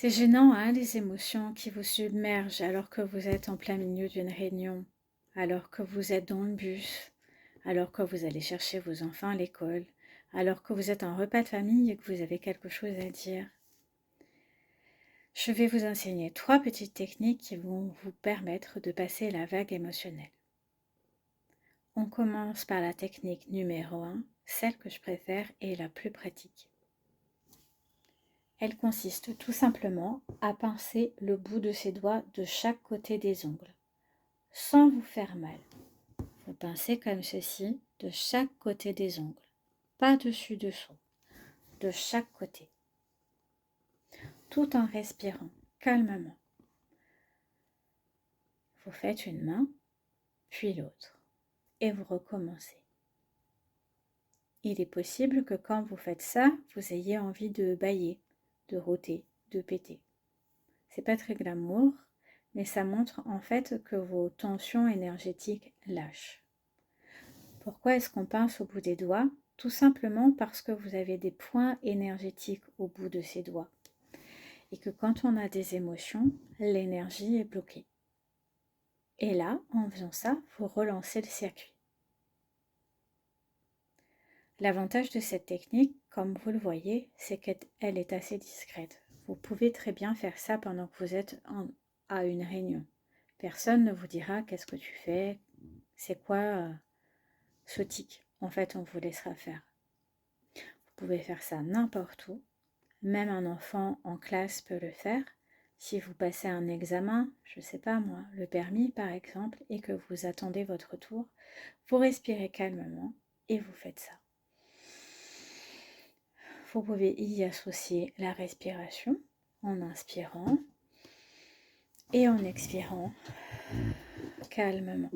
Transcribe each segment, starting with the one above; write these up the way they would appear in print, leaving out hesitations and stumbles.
C'est gênant, hein, les émotions qui vous submergent alors que vous êtes en plein milieu d'une réunion, alors que vous êtes dans le bus, alors que vous allez chercher vos enfants à l'école, alors que vous êtes en repas de famille et que vous avez quelque chose à dire. Je vais vous enseigner 3 petites techniques qui vont vous permettre de passer la vague émotionnelle. On commence par la technique numéro 1, celle que je préfère et la plus pratique. Elle consiste tout simplement à pincer le bout de ses doigts de chaque côté des ongles, sans vous faire mal. Vous pincez comme ceci de chaque côté des ongles, pas dessus-dessous, de chaque côté, tout en respirant calmement. Vous faites une main, puis l'autre, et vous recommencez. Il est possible que quand vous faites ça, vous ayez envie de bâiller, de rôter, de péter. C'est pas très glamour, mais ça montre en fait que vos tensions énergétiques lâchent. Pourquoi est-ce qu'on pince au bout des doigts? Tout simplement parce que vous avez des points énergétiques au bout de ces doigts. Et que quand on a des émotions, l'énergie est bloquée. Et là, en faisant ça, vous relancez le circuit. L'avantage de cette technique, comme vous le voyez, c'est qu'elle est assez discrète. Vous pouvez très bien faire ça pendant que vous êtes à une réunion. Personne ne vous dira qu'est-ce que tu fais, c'est quoi ce tic. En fait, on vous laissera faire. Vous pouvez faire ça n'importe où. Même un enfant en classe peut le faire. Si vous passez un examen, je ne sais pas moi, le permis par exemple, et que vous attendez votre tour, vous respirez calmement et vous faites ça. Vous pouvez y associer la respiration en inspirant et en expirant calmement.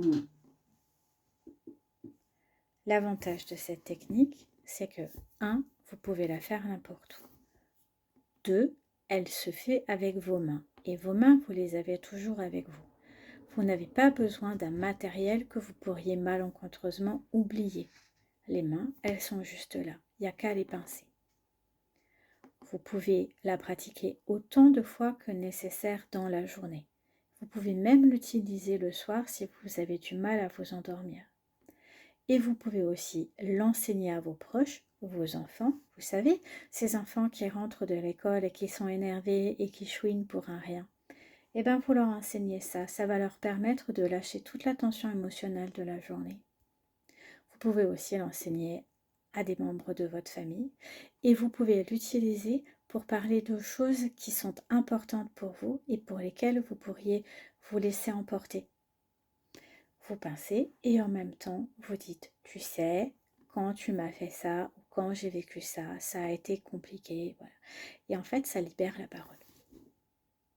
L'avantage de cette technique, c'est que 1. Vous pouvez la faire n'importe où. 2. Elle se fait avec vos mains. Et vos mains, vous les avez toujours avec vous. Vous n'avez pas besoin d'un matériel que vous pourriez malencontreusement oublier. Les mains, elles sont juste là. Il n'y a qu'à les pincer. Vous pouvez la pratiquer autant de fois que nécessaire dans la journée. Vous pouvez même l'utiliser le soir si vous avez du mal à vous endormir. Et vous pouvez aussi l'enseigner à vos proches, vos enfants. Vous savez, ces enfants qui rentrent de l'école et qui sont énervés et qui chouinent pour un rien. Eh bien, vous leur enseignez ça. Ça va leur permettre de lâcher toute la tension émotionnelle de la journée. Vous pouvez aussi l'enseigner à des membres de votre famille. Et vous pouvez l'utiliser pour parler de choses qui sont importantes pour vous et pour lesquelles vous pourriez vous laisser emporter. Vous pincez et en même temps, vous dites, tu sais, quand tu m'as fait ça ou quand j'ai vécu ça, ça a été compliqué. Voilà. Et en fait, ça libère la parole.